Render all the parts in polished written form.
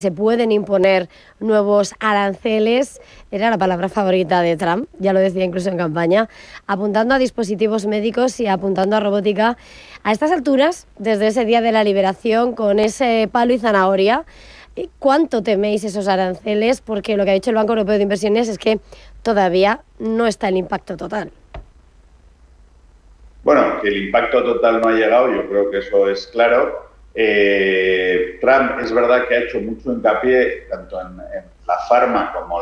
se pueden imponer nuevos aranceles, era la palabra favorita de Trump, ya lo decía incluso en campaña, apuntando a dispositivos médicos y apuntando a robótica. A estas alturas, desde ese día de la liberación, con ese palo y zanahoria, ¿cuánto teméis esos aranceles? Porque lo que ha dicho el Banco Europeo de Inversiones es que todavía no está el impacto total. Bueno, que el impacto total no ha llegado, yo creo que eso es claro. Trump es verdad que ha hecho mucho hincapié tanto en la farma como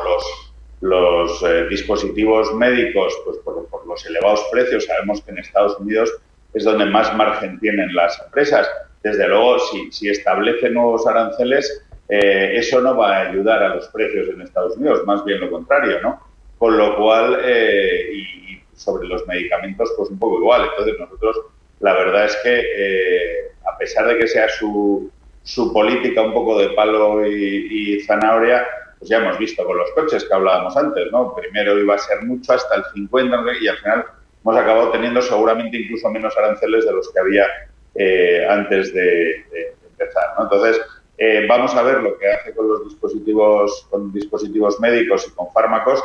los dispositivos médicos, pues por los elevados precios. Sabemos que en Estados Unidos es donde más margen tienen las empresas. Desde luego, si establece nuevos aranceles, eso no va a ayudar a los precios en Estados Unidos, más bien lo contrario, ¿no? Con lo cual, y sobre los medicamentos, pues un poco igual. Entonces, nosotros, la verdad es que, a pesar de que sea su política un poco de palo y zanahoria, pues ya hemos visto con los coches que hablábamos antes, ¿no? Primero iba a ser mucho, hasta el 50, y al final hemos acabado teniendo seguramente incluso menos aranceles de los que había antes de empezar, ¿no? Entonces, vamos a ver lo que hace con los dispositivos médicos y con fármacos,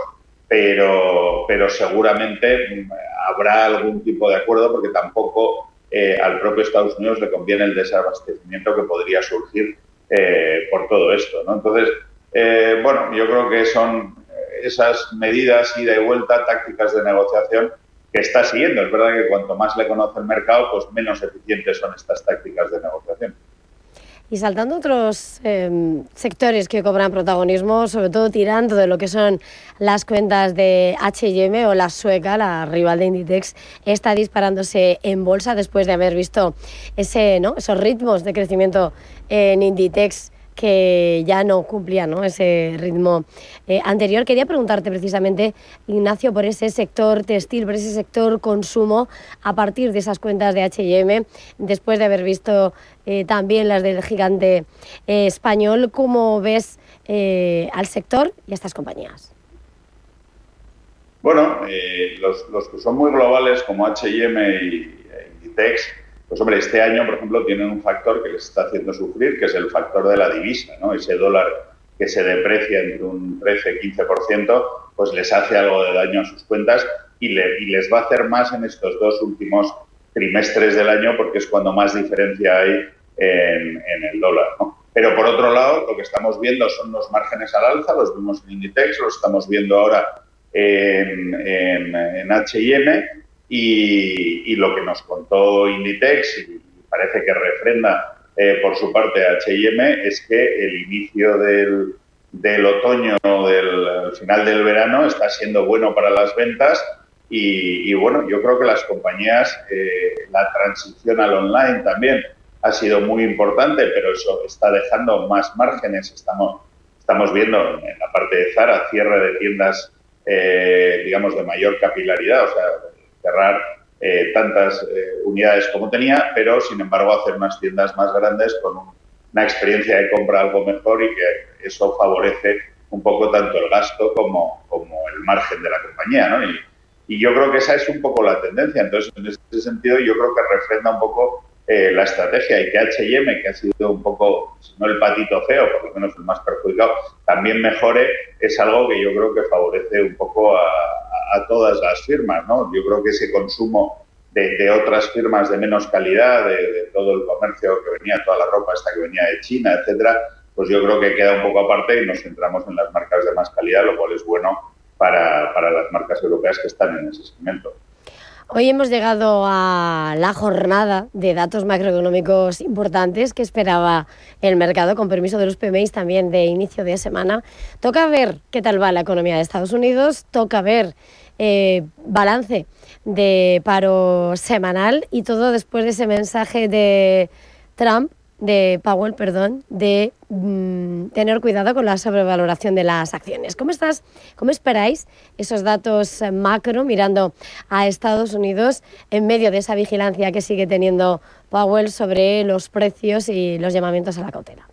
pero seguramente habrá algún tipo de acuerdo, porque tampoco al propio Estados Unidos le conviene el desabastecimiento que podría surgir por todo esto, ¿no? Entonces, bueno, yo creo que son esas medidas ida y vuelta, tácticas de negociación que está siguiendo. Es verdad que cuanto más le conoce el mercado, pues menos eficientes son estas tácticas de negociación. Y saltando a otros sectores que cobran protagonismo, sobre todo tirando de lo que son las cuentas de H&M o la sueca, la rival de Inditex, está disparándose en bolsa después de haber visto esos ritmos de crecimiento en Inditex que ya no cumplían, ¿no?, ese ritmo anterior. Quería preguntarte precisamente, Ignacio, por ese sector textil, por ese sector consumo, a partir de esas cuentas de H&M, después de haber visto también las del gigante español, ¿cómo ves al sector y a estas compañías? Bueno, los que son muy globales como H&M y Inditex, pues hombre, este año, por ejemplo, tienen un factor que les está haciendo sufrir, que es el factor de la divisa, ¿no? Ese dólar que se deprecia entre un 13-15%, pues les hace algo de daño a sus cuentas y les va a hacer más en estos dos últimos trimestres del año, porque es cuando más diferencia hay en el dólar, ¿no? Pero por otro lado, lo que estamos viendo son los márgenes al alza, los vimos en Inditex, los estamos viendo ahora en H&M, y lo que nos contó Inditex, y parece que refrenda por su parte H&M, es que el inicio del otoño, del final del verano, está siendo bueno para las ventas. Y bueno, yo creo que las compañías, la transición al online también ha sido muy importante, pero eso está dejando más márgenes. Estamos viendo en la parte de Zara cierre de tiendas, digamos, de mayor capilaridad, o sea, cerrar tantas unidades como tenía, pero sin embargo hacer unas tiendas más grandes con una experiencia de compra algo mejor, y que eso favorece un poco tanto el gasto como el margen de la compañía, ¿no? Y yo creo que esa es un poco la tendencia. Entonces, en ese sentido, yo creo que refrenda un poco la estrategia, y que H&M, que ha sido un poco, si no el patito feo, por lo menos el más perjudicado, también mejore, es algo que yo creo que favorece un poco a todas las firmas, ¿no? Yo creo que ese consumo de otras firmas de menos calidad, de todo el comercio que venía, toda la ropa esta que venía de China, etcétera, pues yo creo que queda un poco aparte y nos centramos en las marcas de más calidad, lo cual es bueno para las marcas europeas que están en ese segmento. Hoy hemos llegado a la jornada de datos macroeconómicos importantes que esperaba el mercado, con permiso de los PMIs también de inicio de semana. Toca ver qué tal va la economía de Estados Unidos, toca ver balance de paro semanal, y todo después de ese mensaje de Powell, de tener cuidado con la sobrevaloración de las acciones. ¿Cómo esperáis esos datos macro mirando a Estados Unidos en medio de esa vigilancia que sigue teniendo Powell sobre los precios y los llamamientos a la cautela?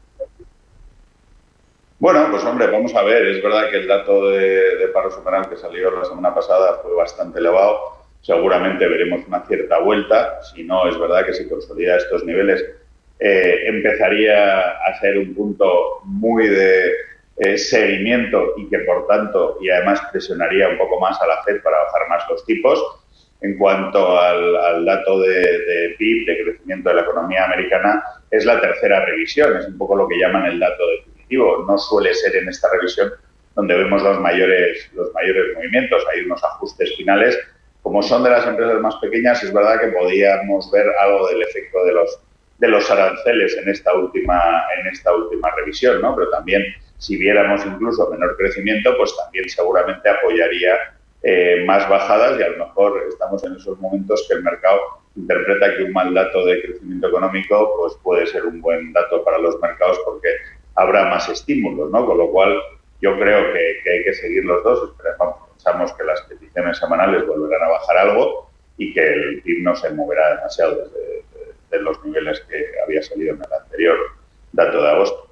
Bueno, pues hombre, vamos a ver. Es verdad que el dato de paro semanal que salió la semana pasada fue bastante elevado. Seguramente veremos una cierta vuelta. Si no, es verdad que si consolida estos niveles, empezaría a ser un punto muy de seguimiento y que, por tanto, y además presionaría un poco más a la FED para bajar más los tipos. En cuanto al dato de PIB, de crecimiento de la economía americana, es la tercera revisión, es un poco lo que llaman el dato definitivo. No suele ser en esta revisión donde vemos los mayores movimientos, hay unos ajustes finales. Como son de las empresas más pequeñas, es verdad que podíamos ver algo del efecto de los aranceles en esta última revisión, ¿no? Pero también, si viéramos incluso menor crecimiento, pues también seguramente apoyaría más bajadas, y a lo mejor estamos en esos momentos que el mercado interpreta que un mal dato de crecimiento económico pues puede ser un buen dato para los mercados porque habrá más estímulos, ¿no? Con lo cual yo creo que hay que seguir los dos. Pensamos que las peticiones semanales volverán a bajar algo y que el PIB no se moverá demasiado desde los niveles que había salido en el anterior dato de agosto.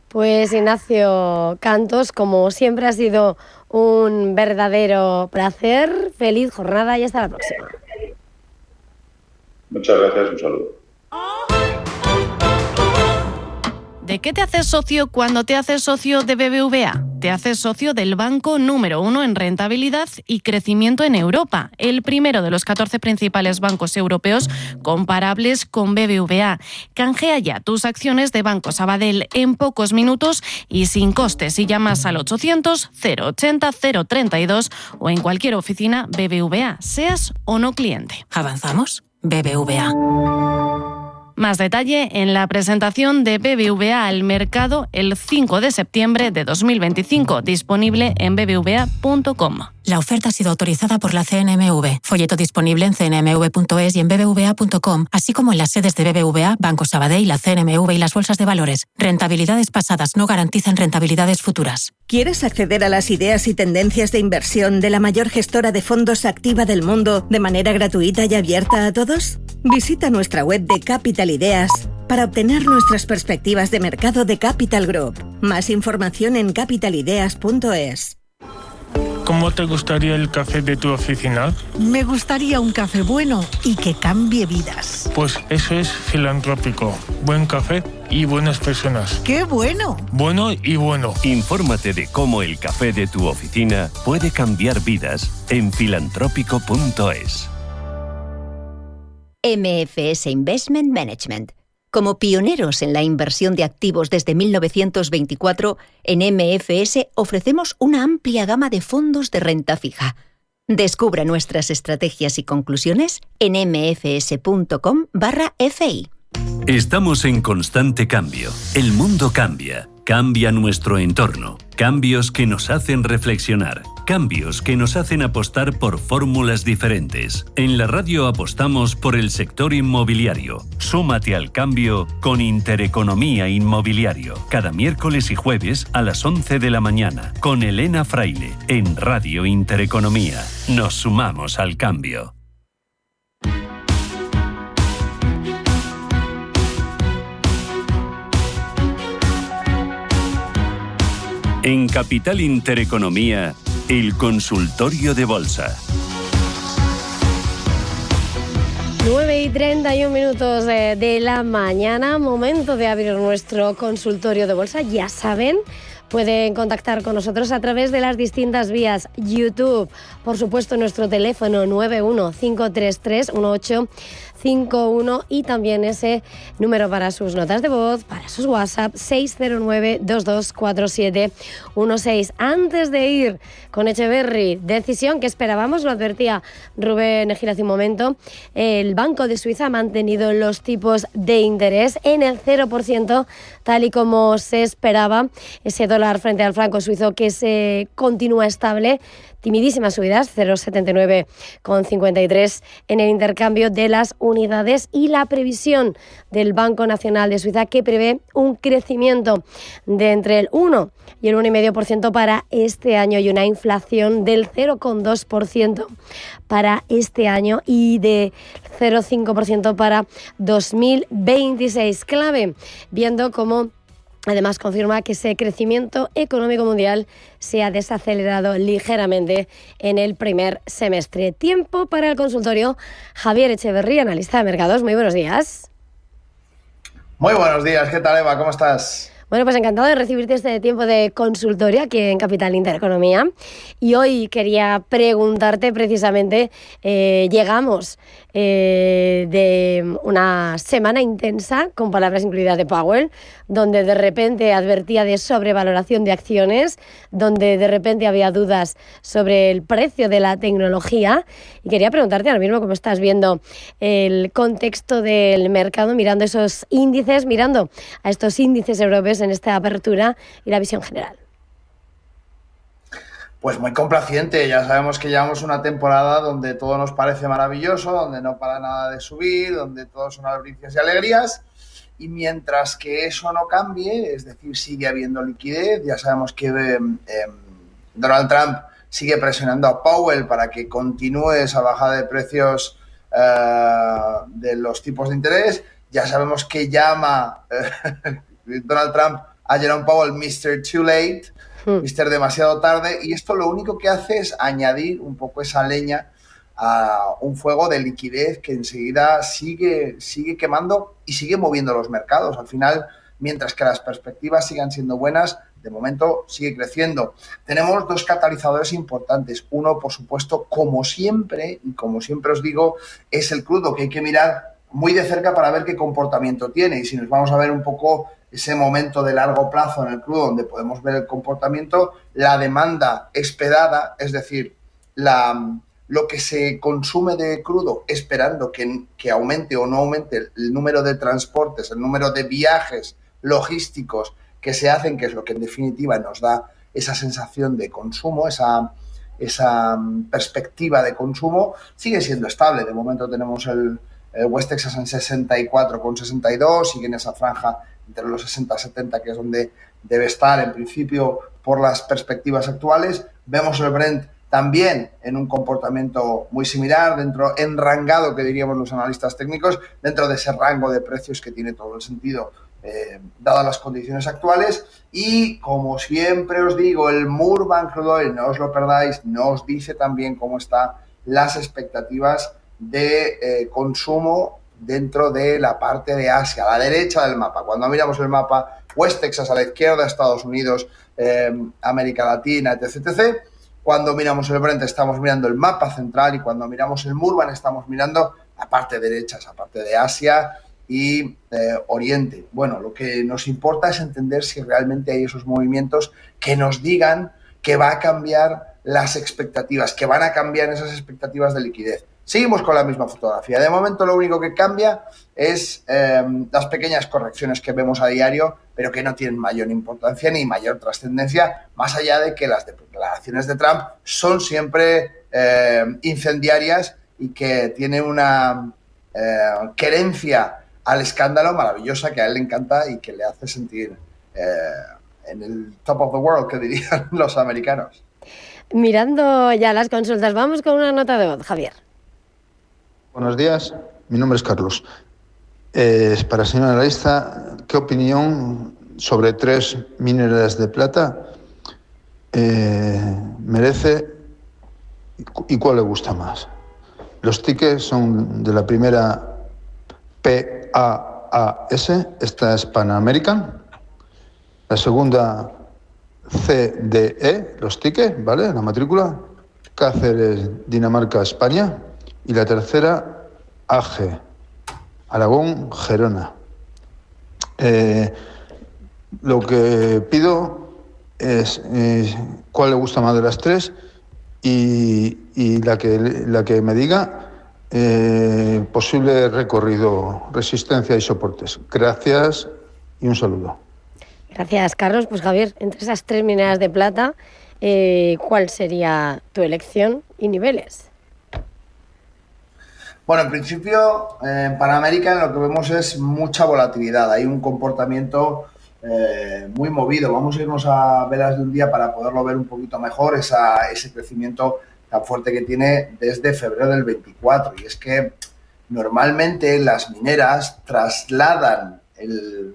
Pues Ignacio Cantos, como siempre ha sido un verdadero placer. Feliz jornada y hasta la próxima. Muchas gracias, un saludo. ¿De qué te haces socio cuando te haces socio de BBVA? Te haces socio del banco número 1 en rentabilidad y crecimiento en Europa, el primero de los 14 principales bancos europeos comparables con BBVA. Canjea ya tus acciones de Banco Sabadell en pocos minutos y sin costes si llamas al 800 080 032 o en cualquier oficina BBVA, seas o no cliente. ¿Avanzamos? BBVA. Más detalle en la presentación de BBVA al mercado el 5 de septiembre de 2025, disponible en bbva.com. La oferta ha sido autorizada por la CNMV. Folleto disponible en cnmv.es y en bbva.com, así como en las sedes de BBVA, Banco Sabadell, la CNMV y las bolsas de valores. Rentabilidades pasadas no garantizan rentabilidades futuras. ¿Quieres acceder a las ideas y tendencias de inversión de la mayor gestora de fondos activa del mundo de manera gratuita y abierta a todos? Visita nuestra web de Capital Ideas para obtener nuestras perspectivas de mercado de Capital Group. Más información en capitalideas.es. ¿Cómo te gustaría el café de tu oficina? Me gustaría un café bueno y que cambie vidas. Pues eso es Filantrópico. Buen café y buenas personas. ¡Qué bueno! Bueno y bueno. Infórmate de cómo el café de tu oficina puede cambiar vidas en filantrópico.es. MFS Investment Management. Como pioneros en la inversión de activos desde 1924, en MFS ofrecemos una amplia gama de fondos de renta fija. Descubra nuestras estrategias y conclusiones en mfs.com/fi. Estamos en constante cambio. El mundo cambia. Cambia nuestro entorno. Cambios que nos hacen reflexionar. Cambios que nos hacen apostar por fórmulas diferentes. En la radio apostamos por el sector inmobiliario. Súmate al cambio con Intereconomía Inmobiliario. Cada miércoles y jueves a las 11 de la mañana. Con Elena Fraile. En Radio Intereconomía. Nos sumamos al cambio. En Capital Intereconomía, el consultorio de bolsa. 9:31 de la mañana, momento de abrir nuestro consultorio de bolsa. Ya saben, pueden contactar con nosotros a través de las distintas vías. YouTube, por supuesto, nuestro teléfono 915331851 y también ese número para sus notas de voz, para sus WhatsApp, 609224716. Antes de ir con Echeverry, decisión que esperábamos, lo advertía Rubén Gil hace un momento, el Banco de Suiza ha mantenido los tipos de interés en el 0%, tal y como se esperaba. Ese dólar frente al franco suizo que se continúa estable, timidísimas subidas, 0,79,53 en el intercambio de las unidades, y la previsión del Banco Nacional de Suiza, que prevé un crecimiento de entre el 1 y el 1,5% para este año y una inflación del 0,2% para este año y de 0,5% para 2026. Clave, viendo cómo además confirma que ese crecimiento económico mundial se ha desacelerado ligeramente en el primer semestre. Tiempo para el consultorio. Javier Echeverry, analista de mercados. Muy buenos días. Muy buenos días, ¿qué tal, Eva? ¿Cómo estás? Bueno, pues encantado de recibirte este tiempo de consultorio aquí en Capital Intereconomía. Y hoy quería preguntarte precisamente, llegamos de una semana intensa, con palabras incluidas de Powell, donde de repente advertía de sobrevaloración de acciones, donde de repente había dudas sobre el precio de la tecnología. Y quería preguntarte ahora mismo cómo estás viendo el contexto del mercado, mirando esos índices, mirando a estos índices europeos en esta apertura y la visión general. Pues muy complaciente, ya sabemos que llevamos una temporada donde todo nos parece maravilloso, donde no para nada de subir, donde todo son albricias y alegrías, y mientras que eso no cambie, es decir, sigue habiendo liquidez, ya sabemos que Donald Trump sigue presionando a Powell para que continúe esa bajada de precios de los tipos de interés, ya sabemos que llama Donald Trump a Jerome Powell Mr. Too Late, Mr. Demasiado Tarde, y esto lo único que hace es añadir un poco esa leña a un fuego de liquidez que enseguida sigue quemando y sigue moviendo los mercados. Al final, mientras que las perspectivas sigan siendo buenas, de momento sigue creciendo. Tenemos dos catalizadores importantes. Uno, por supuesto, como siempre, y como siempre os digo, es el crudo, que hay que mirar muy de cerca para ver qué comportamiento tiene. Y si nos vamos a ver un poco ese momento de largo plazo en el crudo donde podemos ver el comportamiento, la demanda esperada, es decir, lo que se consume de crudo esperando que aumente o no aumente el número de transportes, el número de viajes logísticos que se hacen, que es lo que en definitiva nos da esa sensación de consumo, esa perspectiva de consumo, sigue siendo estable. De momento tenemos el West Texas en 64,62, sigue en esa franja entre los 60 y 70, que es donde debe estar en principio por las perspectivas actuales. Vemos el Brent también en un comportamiento muy similar, enrangado, que diríamos los analistas técnicos, dentro de ese rango de precios que tiene todo el sentido, dadas las condiciones actuales. Y como siempre os digo, el Murban Crude Oil, no os lo perdáis, nos dice también cómo están las expectativas de consumo dentro de la parte de Asia, a la derecha del mapa. Cuando miramos el mapa, West Texas a la izquierda, Estados Unidos, América Latina, etc. Cuando miramos el Brent estamos mirando el mapa central, y cuando miramos el Murban estamos mirando la parte derecha, esa parte de Asia y Oriente. Bueno, lo que nos importa es entender si realmente hay esos movimientos que nos digan que va a cambiar las expectativas, que van a cambiar esas expectativas de liquidez. Seguimos con la misma fotografía. De momento lo único que cambia es las pequeñas correcciones que vemos a diario, pero que no tienen mayor importancia ni mayor trascendencia, más allá de que las declaraciones de Trump son siempre incendiarias y que tiene una querencia al escándalo maravillosa que a él le encanta y que le hace sentir en el top of the world, que dirían los americanos. Mirando ya las consultas, vamos con una nota de voz, Javier. Buenos días, mi nombre es Carlos. Para el señor analista, ¿qué opinión sobre 3 mineras de plata merece y cuál le gusta más? Los tickets son de la primera PAAS, esta es Pan American. La segunda CDE, los tickets, ¿vale? La matrícula. Cáceres, Dinamarca, España. Y la tercera, AG, Aragón, Gerona. Lo que pido es cuál le gusta más de las 3 y la que me diga posible recorrido, resistencia y soportes. Gracias y un saludo. Gracias, Carlos. Pues Javier, entre esas 3 mineras de plata, ¿cuál sería tu elección y niveles? Bueno, en principio, en Panamérica lo que vemos es mucha volatilidad. Hay un comportamiento muy movido. Vamos a irnos a velas de un día para poderlo ver un poquito mejor, ese crecimiento tan fuerte que tiene desde febrero del 24. Y es que normalmente las mineras trasladan el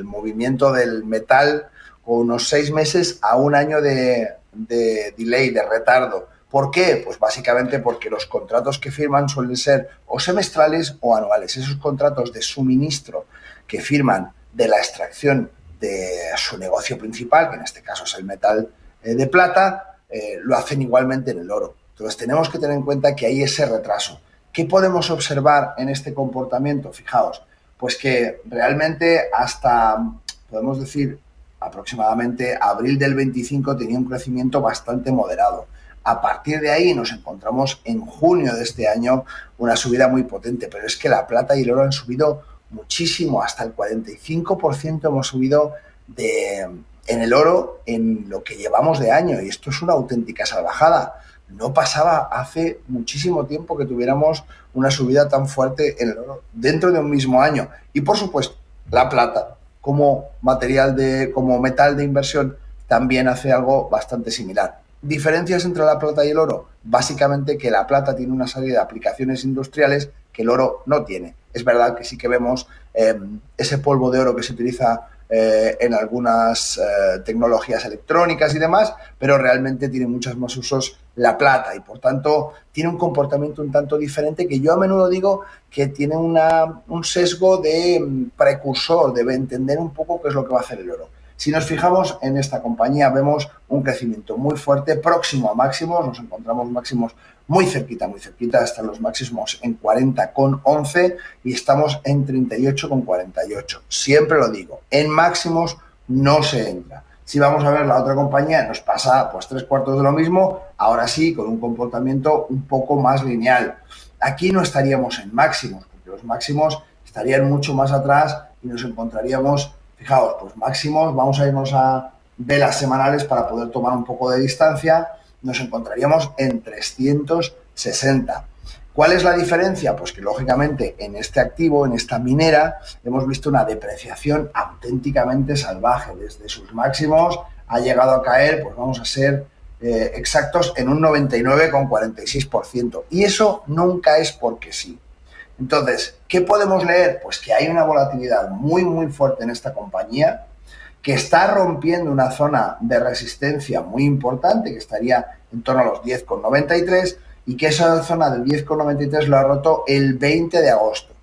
movimiento del metal con unos 6 meses a un año de delay, de retardo. ¿Por qué? Pues básicamente porque los contratos que firman suelen ser o semestrales o anuales. Esos contratos de suministro que firman de la extracción de su negocio principal, que en este caso es el metal de plata, lo hacen igualmente en el oro. Entonces tenemos que tener en cuenta que hay ese retraso. ¿Qué podemos observar en este comportamiento? Fijaos, pues que realmente hasta, podemos decir, aproximadamente abril del 25 tenía un crecimiento bastante moderado. A partir de ahí nos encontramos en junio de este año una subida muy potente, pero es que la plata y el oro han subido muchísimo, hasta el 45% hemos subido en el oro en lo que llevamos de año, y esto es una auténtica salvajada. No pasaba hace muchísimo tiempo que tuviéramos una subida tan fuerte en el oro dentro de un mismo año. Y por supuesto, la plata como como metal de inversión también hace algo bastante similar. ¿Diferencias entre la plata y el oro? Básicamente que la plata tiene una serie de aplicaciones industriales que el oro no tiene. Es verdad que sí que vemos ese polvo de oro que se utiliza en algunas tecnologías electrónicas y demás, pero realmente tiene muchos más usos la plata y por tanto tiene un comportamiento un tanto diferente, que yo a menudo digo que tiene un sesgo de precursor, debe entender un poco qué es lo que va a hacer el oro. Si nos fijamos en esta compañía, vemos un crecimiento muy fuerte, próximo a máximos, nos encontramos máximos muy cerquita, hasta los máximos en 40,11 y estamos en 38,48. Siempre lo digo, en máximos no se entra. Si vamos a ver la otra compañía, nos pasa pues 3/4 de lo mismo, ahora sí, con un comportamiento un poco más lineal. Aquí no estaríamos en máximos, porque los máximos estarían mucho más atrás y nos encontraríamos, fijaos, pues máximos, vamos a irnos a velas semanales para poder tomar un poco de distancia, nos encontraríamos en 360. ¿Cuál es la diferencia? Pues que lógicamente en este activo, en esta minera, hemos visto una depreciación auténticamente salvaje. Desde sus máximos ha llegado a caer, pues vamos a ser exactos, en un 99,46%. Y eso nunca es porque sí. Entonces, ¿qué podemos leer? Pues que hay una volatilidad muy, muy fuerte en esta compañía, que está rompiendo una zona de resistencia muy importante, que estaría en torno a los 10,93, y que esa zona del 10,93 lo ha roto el 20 de agosto.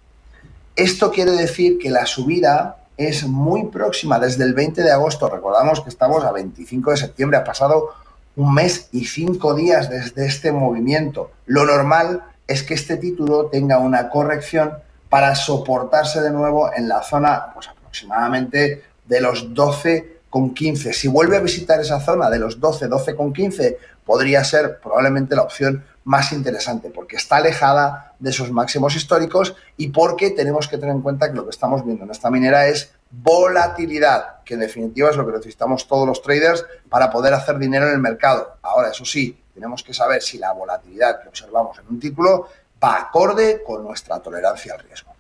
Esto quiere decir que la subida es muy próxima desde el 20 de agosto. Recordamos que estamos a 25 de septiembre, ha pasado un mes y 5 días desde este movimiento. Lo normal es que este título tenga una corrección para soportarse de nuevo en la zona, pues aproximadamente de los 12,15. Si vuelve a visitar esa zona de los 12,15, podría ser probablemente la opción más interesante, porque está alejada de esos máximos históricos y porque tenemos que tener en cuenta que lo que estamos viendo en esta minera es volatilidad, que en definitiva es lo que necesitamos todos los traders para poder hacer dinero en el mercado. Ahora, eso sí, tenemos que saber si la volatilidad que observamos en un título va acorde con nuestra tolerancia al riesgo.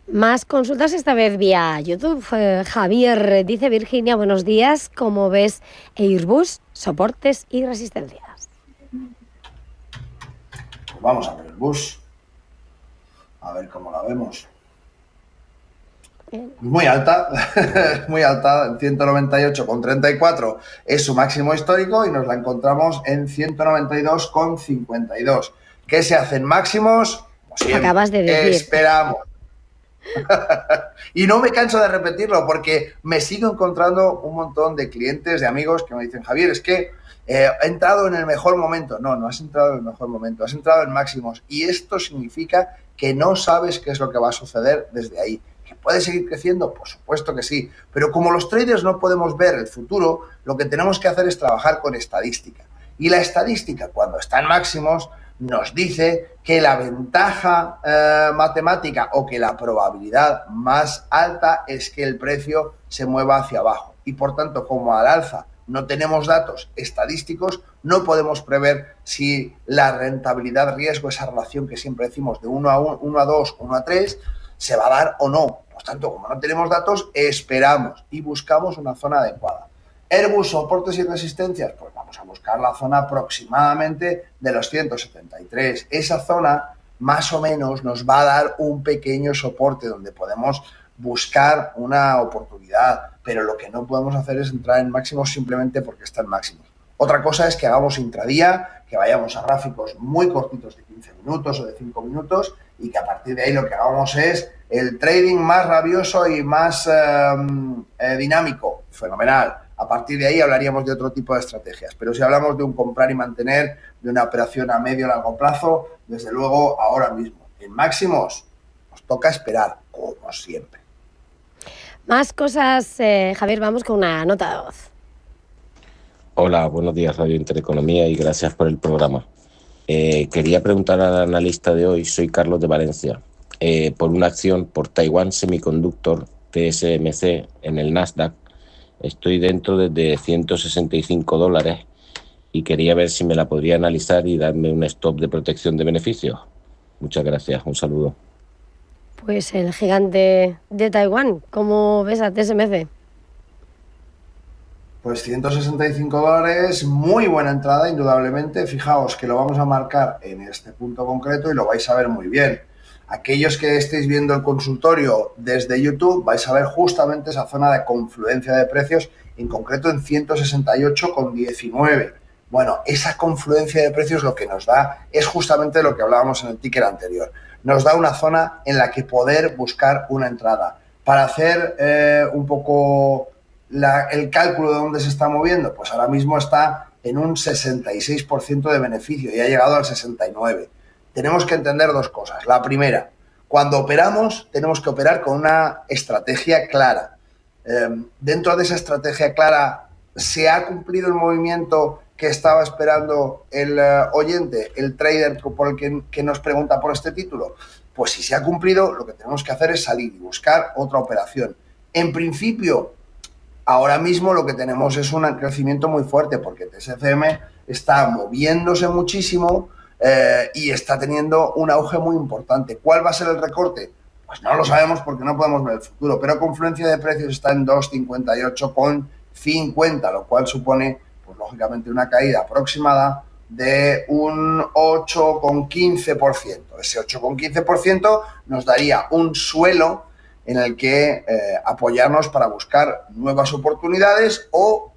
Más consultas esta vez vía YouTube. Javier dice: Virginia, buenos días. ¿Cómo ves Airbus, soportes y resistencias? Pues vamos a ver Airbus. A ver cómo la vemos. Muy alta, muy alta, 198,34 es su máximo histórico y nos la encontramos en 192,52. ¿Qué se hacen máximos? Como siempre, acabas de decir. Esperamos. Y no me canso de repetirlo porque me sigo encontrando un montón de clientes, de amigos que me dicen: Javier, es que he entrado en el mejor momento. No, no has entrado en el mejor momento, has entrado en máximos y esto significa que no sabes qué es lo que va a suceder desde ahí. ¿Que puede seguir creciendo? Por supuesto que sí, pero como los traders no podemos ver el futuro, lo que tenemos que hacer es trabajar con estadística. Y la estadística, cuando está en máximos, nos dice que la ventaja matemática o que la probabilidad más alta es que el precio se mueva hacia abajo. Y por tanto, como al alza no tenemos datos estadísticos, no podemos prever si la rentabilidad riesgo, esa relación que siempre decimos de 1 a 2, 1 a 3, se va a dar o no. Por tanto, como no tenemos datos, esperamos y buscamos una zona adecuada. Airbus, soportes y resistencias, pues vamos a buscar la zona aproximadamente de los 173. Esa zona más o menos nos va a dar un pequeño soporte donde podemos buscar una oportunidad, pero lo que no podemos hacer es entrar en máximos simplemente porque está en máximos. Otra cosa es que hagamos intradía, que vayamos a gráficos muy cortitos de 15 minutos o de 5 minutos y que a partir de ahí lo que hagamos es el trading más rabioso y más dinámico. Fenomenal. A partir de ahí hablaríamos de otro tipo de estrategias. Pero si hablamos de un comprar y mantener, de una operación a medio o largo plazo, desde luego ahora mismo. En máximos nos toca esperar, como siempre. Más cosas, Javier, vamos con una nota de voz. Hola, buenos días Radio Intereconomía y gracias por el programa. Quería preguntar al analista de hoy, soy Carlos de Valencia, por una acción por Taiwan Semiconductor TSMC en el Nasdaq. Estoy dentro desde $165 y quería ver si me la podría analizar y darme un stop de protección de beneficios. Muchas gracias, un saludo. Pues el gigante de Taiwán, ¿cómo ves a TSMC? Pues $165, muy buena entrada, indudablemente. Fijaos que lo vamos a marcar en este punto concreto y lo vais a ver muy bien. Aquellos que estéis viendo el consultorio desde YouTube vais a ver justamente esa zona de confluencia de precios, en concreto en 168,19. Bueno, esa confluencia de precios lo que nos da es justamente lo que hablábamos en el ticker anterior. Nos da una zona en la que poder buscar una entrada. Para hacer un poco el cálculo de dónde se está moviendo, pues ahora mismo está en un 66% de beneficio y ha llegado al 69%. Tenemos que entender dos cosas. La primera, cuando operamos, tenemos que operar con una estrategia clara. Dentro de esa estrategia clara, ¿se ha cumplido el movimiento que estaba esperando el oyente, el trader por el que nos pregunta por este título? Pues si se ha cumplido, lo que tenemos que hacer es salir y buscar otra operación. En principio, ahora mismo lo que tenemos es un crecimiento muy fuerte porque TSMC está moviéndose muchísimo y está teniendo un auge muy importante. ¿Cuál va a ser el recorte? Pues no lo sabemos porque no podemos ver el futuro, pero confluencia de precios está en 2,58,50, lo cual supone, pues lógicamente, una caída aproximada de un 8,15%. Ese 8,15% nos daría un suelo en el que apoyarnos para buscar nuevas oportunidades o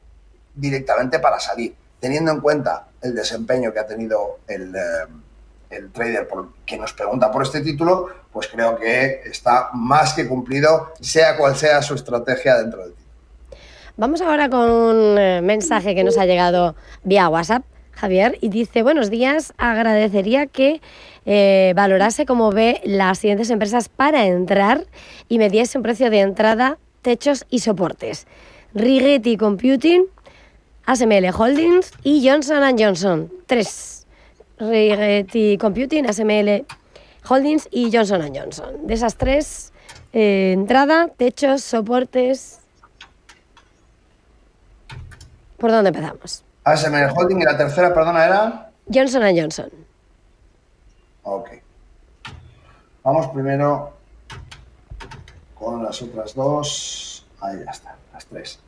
directamente para salir. Teniendo en cuenta el desempeño que ha tenido el trader que nos pregunta por este título, pues creo que está más que cumplido, sea cual sea su estrategia dentro del título. Vamos ahora con un mensaje que nos ha llegado vía WhatsApp, Javier, y dice: buenos días, agradecería que valorase cómo ve las siguientes empresas para entrar y me diese un precio de entrada, techos y soportes. Rigetti Computing, ASML Holdings y Johnson & Johnson. 3. Rigetti Computing, ASML Holdings y Johnson & Johnson. De esas 3, entrada, techos, soportes. ¿Por dónde empezamos? ASML Holding y la tercera, perdona, era Johnson & Johnson. Ok. Vamos primero con las otras dos. Ahí ya está, las 3.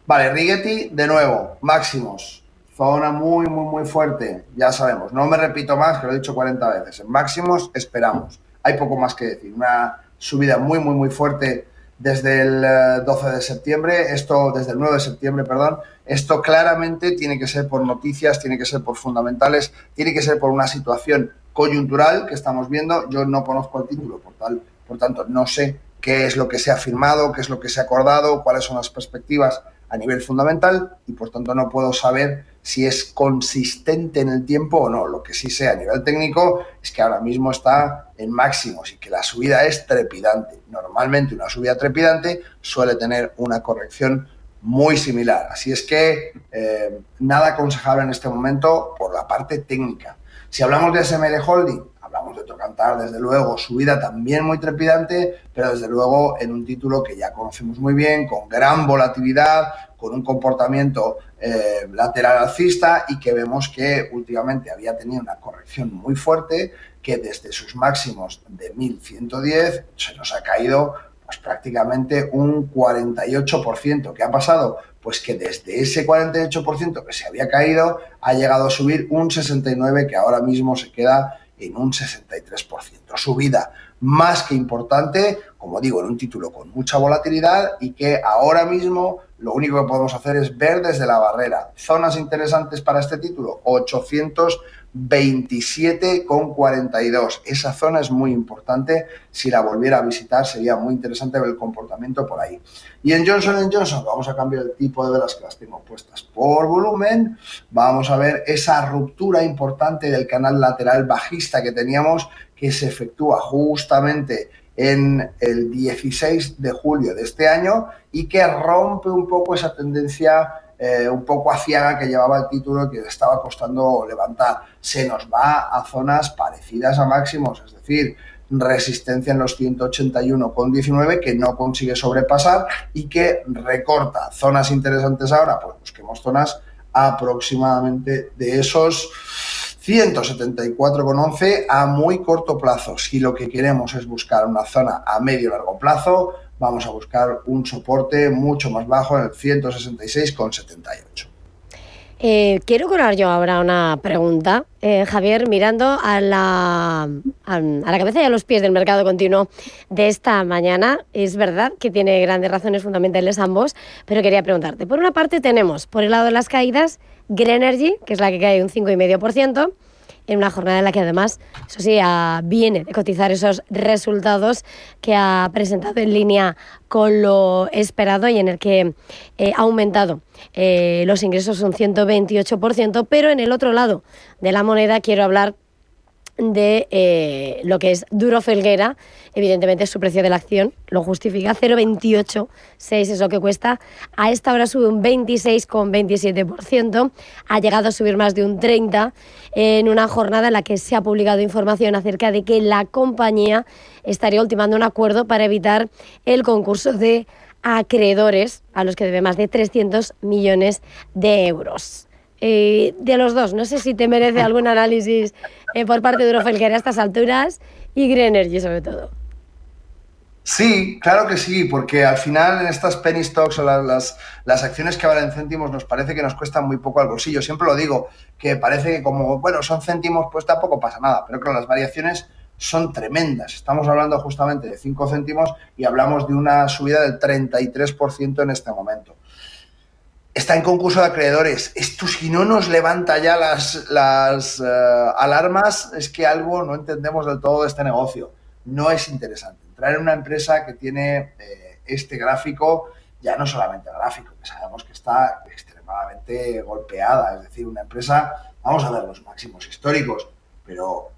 Vale, Rigetti, de nuevo, máximos. Zona muy, muy, muy fuerte. Ya sabemos, no me repito más, que lo he dicho 40 veces. En máximos esperamos. Hay poco más que decir. Una subida muy, muy, muy fuerte desde el 12 de septiembre. Desde el 9 de septiembre, perdón. Esto claramente tiene que ser por noticias, tiene que ser por fundamentales, tiene que ser por una situación coyuntural que estamos viendo. Yo no conozco el título, por tanto, no sé qué es lo que se ha firmado, qué es lo que se ha acordado, cuáles son las perspectivas a nivel fundamental y, por tanto, no puedo saber si es consistente en el tiempo o no. Lo que sí sé a nivel técnico es que ahora mismo está en máximos y que la subida es trepidante. Normalmente una subida trepidante suele tener una corrección muy similar. Así es que nada aconsejable en este momento por la parte técnica. Si hablamos de ASML Holding, hablamos de otro cantar, desde luego, subida también muy trepidante, pero desde luego en un título que ya conocemos muy bien, con gran volatilidad, con un comportamiento lateral alcista y que vemos que últimamente había tenido una corrección muy fuerte, que desde sus máximos de 1110 se nos ha caído pues prácticamente un 48%. ¿Qué ha pasado? Pues que desde ese 48% que se había caído ha llegado a subir un 69%, que ahora mismo se queda en un 63%. Subida más que importante, como digo, en un título con mucha volatilidad y que ahora mismo lo único que podemos hacer es ver desde la barrera. Zonas interesantes para este título, 827,42. Esa zona es muy importante. Si la volviera a visitar, sería muy interesante ver el comportamiento por ahí. Y en Johnson & Johnson vamos a cambiar el tipo de velas que las tengo puestas por volumen. Vamos a ver esa ruptura importante del canal lateral bajista que teníamos, que se efectúa justamente en el 16 de julio de este año y que rompe un poco esa tendencia un poco aciaga que llevaba el título, que estaba costando levantar. Se nos va a zonas parecidas a máximos, es decir, resistencia en los 181,19 que no consigue sobrepasar y que recorta. Zonas interesantes ahora, pues busquemos zonas aproximadamente de esos 174,11 a muy corto plazo. Si lo que queremos es buscar una zona a medio y largo plazo, vamos a buscar un soporte mucho más bajo en el 166,78. Quiero colar yo ahora una pregunta, Javier, mirando a la cabeza y a los pies del mercado continuo de esta mañana. Es verdad que tiene grandes razones fundamentales ambos, pero quería preguntarte. Por una parte tenemos, por el lado de las caídas, Grenergy, que es la que cae un 5,5%, en una jornada en la que además, eso sí, viene de cotizar esos resultados que ha presentado en línea con lo esperado y en el que ha aumentado los ingresos un 128%, pero en el otro lado de la moneda quiero hablar de lo que es Duro Felguera. Evidentemente su precio de la acción lo justifica, 0,286 es lo que cuesta. A esta hora sube un 26,27%, ha llegado a subir más de un 30% en una jornada en la que se ha publicado información acerca de que la compañía estaría ultimando un acuerdo para evitar el concurso de acreedores a los que debe más de 300 millones de euros. De los dos, no sé si te merece algún análisis por parte de Duro Felguera a estas alturas y Grenergy sobre todo. Sí, claro que sí, porque al final en estas penny stocks o las acciones que valen céntimos nos parece que nos cuestan muy poco al bolsillo. Siempre lo digo, que parece que como, bueno, son céntimos, pues tampoco pasa nada, pero claro, las variaciones son tremendas. Estamos hablando justamente de 5 céntimos y hablamos de una subida del 33% en este momento. Está en concurso de acreedores. Esto, si no nos levanta ya las alarmas, es que algo no entendemos del todo de este negocio. No es interesante. Entrar en una empresa que tiene este gráfico, ya no solamente el gráfico, que sabemos que está extremadamente golpeada. Es decir, una empresa, vamos a ver los máximos históricos, pero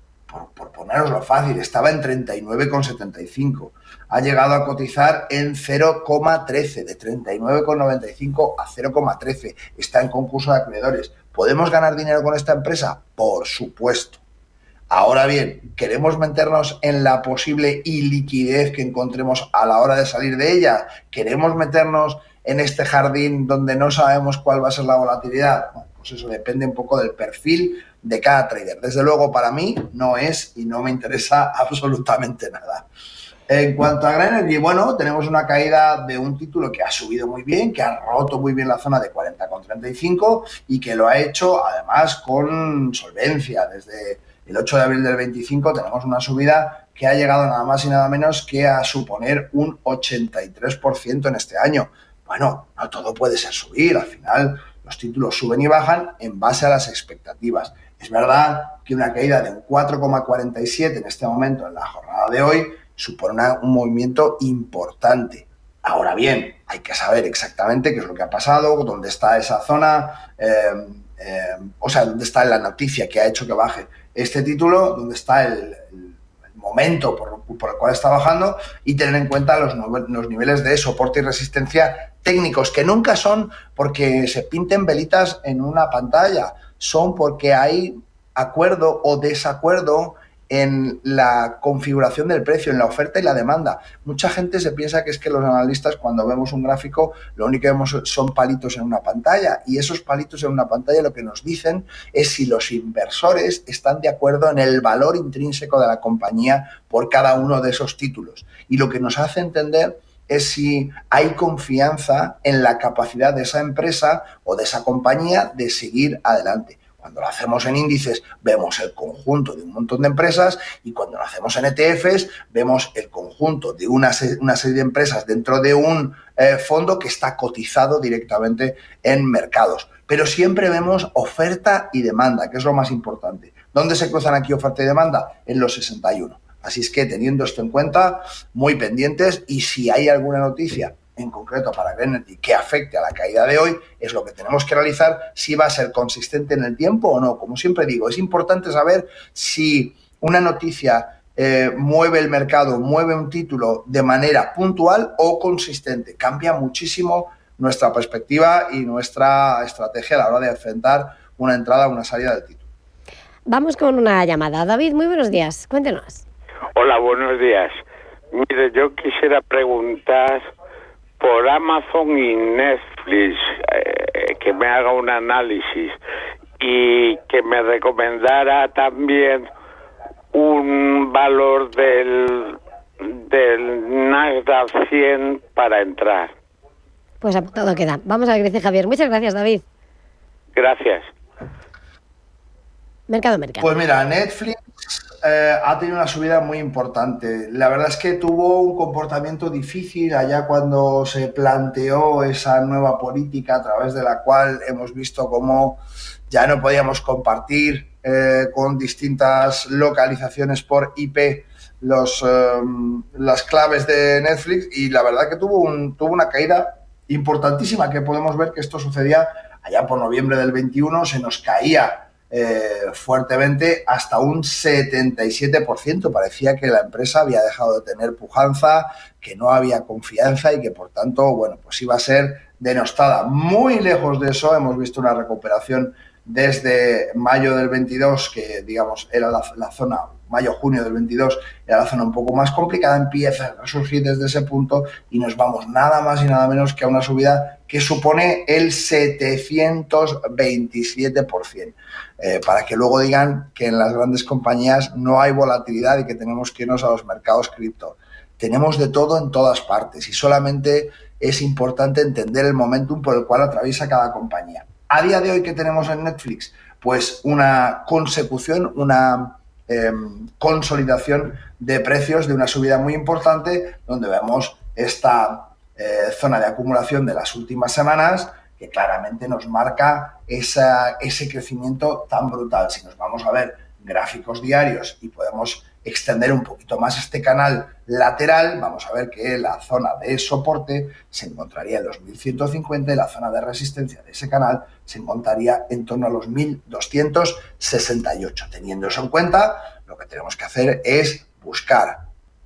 por poneroslo fácil, estaba en 39,75. Ha llegado a cotizar en 0,13, de 39,95 a 0,13. Está en concurso de acreedores. ¿Podemos ganar dinero con esta empresa? Por supuesto. Ahora bien, ¿queremos meternos en la posible iliquidez que encontremos a la hora de salir de ella? ¿Queremos meternos en este jardín donde no sabemos cuál va a ser la volatilidad? Bueno, pues eso depende un poco del perfil de cada trader. Desde luego, para mí no es y no me interesa absolutamente nada. En cuanto a Grenergy, bueno, tenemos una caída de un título que ha subido muy bien, que ha roto muy bien la zona de 40,35 y que lo ha hecho además con solvencia. Desde el 8 de abril del 25 tenemos una subida que ha llegado nada más y nada menos que a suponer un 83% en este año. Bueno, no todo puede ser subir, al final los títulos suben y bajan en base a las expectativas. Es verdad que una caída de un 4,47 en este momento, en la jornada de hoy, supone un movimiento importante. Ahora bien, hay que saber exactamente qué es lo que ha pasado, dónde está esa zona, dónde está la noticia que ha hecho que baje este título, dónde está el momento por el cual está bajando y tener en cuenta los niveles de soporte y resistencia técnicos, que nunca son porque se pinten velitas en una pantalla, son porque hay acuerdo o desacuerdo en la configuración del precio, en la oferta y la demanda. Mucha gente se piensa que es que los analistas, cuando vemos un gráfico, lo único que vemos son palitos en una pantalla, y esos palitos en una pantalla lo que nos dicen es si los inversores están de acuerdo en el valor intrínseco de la compañía por cada uno de esos títulos. Y lo que nos hace entender es si hay confianza en la capacidad de esa empresa o de esa compañía de seguir adelante. Cuando lo hacemos en índices vemos el conjunto de un montón de empresas y cuando lo hacemos en ETFs vemos el conjunto de una serie de empresas dentro de un fondo que está cotizado directamente en mercados. Pero siempre vemos oferta y demanda, que es lo más importante. ¿Dónde se cruzan aquí oferta y demanda? En los 61. Así es que teniendo esto en cuenta, muy pendientes, y si hay alguna noticia en concreto para Grenergy que afecte a la caída de hoy, es lo que tenemos que realizar, si va a ser consistente en el tiempo o no. Como siempre digo, es importante saber si una noticia mueve el mercado, mueve un título de manera puntual o consistente. Cambia muchísimo nuestra perspectiva y nuestra estrategia a la hora de enfrentar una entrada o una salida del título. Vamos con una llamada. David, muy buenos días. Cuéntenos. Hola, buenos días. Mire, yo quisiera preguntar por Amazon y Netflix, que me haga un análisis y que me recomendara también un valor del Nasdaq 100 para entrar. Pues apuntado queda. Vamos a ver qué dice Javier. Muchas gracias, David. Gracias. Mercado. Pues mira, Netflix ha tenido una subida muy importante. La verdad es que tuvo un comportamiento difícil allá cuando se planteó esa nueva política a través de la cual hemos visto cómo ya no podíamos compartir con distintas localizaciones por IP las claves de Netflix, y la verdad que tuvo una caída importantísima, que podemos ver que esto sucedía allá por noviembre del 21, se nos caía fuertemente hasta un 77%. Parecía que la empresa había dejado de tener pujanza, que no había confianza y que por tanto, bueno, pues iba a ser denostada. Muy lejos de eso, hemos visto una recuperación desde mayo del 22, que digamos era la zona, mayo-junio del 22, era la zona un poco más complicada, empieza a resurgir desde ese punto y nos vamos nada más y nada menos que a una subida que supone el 727%. Para que luego digan que en las grandes compañías no hay volatilidad y que tenemos que irnos a los mercados cripto. Tenemos de todo en todas partes y solamente es importante entender el momentum por el cual atraviesa cada compañía. A día de hoy, ¿qué tenemos en Netflix? Pues una consecución, una consolidación de precios de una subida muy importante, donde vemos esta zona de acumulación de las últimas semanas, que claramente nos marca ese crecimiento tan brutal. Si nos vamos a ver gráficos diarios y podemos extender un poquito más este canal lateral, vamos a ver que la zona de soporte se encontraría en los 1150 y la zona de resistencia de ese canal se encontraría en torno a los 1268. Teniendo eso en cuenta, lo que tenemos que hacer es buscar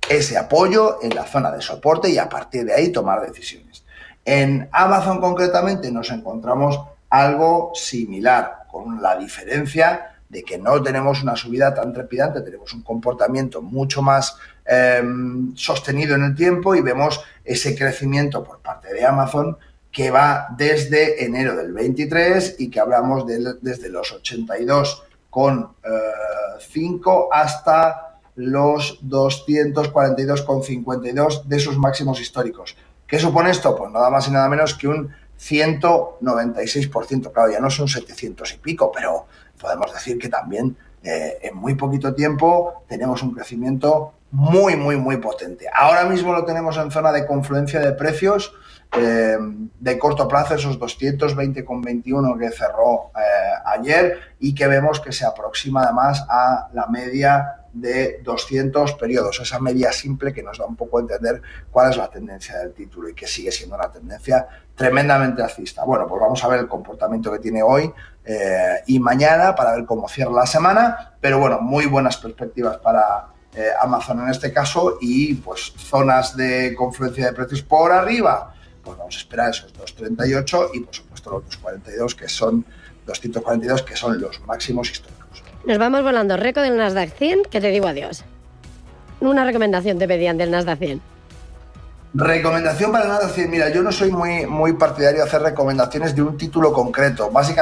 ese apoyo en la zona de soporte y a partir de ahí tomar decisiones. En Amazon concretamente nos encontramos algo similar, con la diferencia de que no tenemos una subida tan trepidante, tenemos un comportamiento mucho más sostenido en el tiempo y vemos ese crecimiento por parte de Amazon que va desde enero del 23 y que hablamos desde los 82,5 hasta los 242,52 de sus máximos históricos. ¿Qué supone esto? Pues nada más y nada menos que un 196%. Claro, ya no son 700 y pico, pero podemos decir que también en muy poquito tiempo tenemos un crecimiento muy, muy, muy potente. Ahora mismo lo tenemos en zona de confluencia de precios de corto plazo, esos 220,21 que cerró ayer y que vemos que se aproxima además a la media de 200 periodos, esa media simple que nos da un poco a entender cuál es la tendencia del título y que sigue siendo una tendencia tremendamente alcista. Bueno, pues vamos a ver el comportamiento que tiene hoy y mañana para ver cómo cierra la semana, pero bueno, muy buenas perspectivas para Amazon en este caso y pues zonas de confluencia de precios por arriba, pues vamos a esperar esos 238 y por supuesto los 242 que son 242 que son los máximos históricos. Nos vamos volando. Récord del Nasdaq 100, que te digo adiós. Una recomendación te pedían del Nasdaq 100. Recomendación para el Nasdaq 100. Mira, yo no soy muy partidario de hacer recomendaciones de un título concreto. Básicamente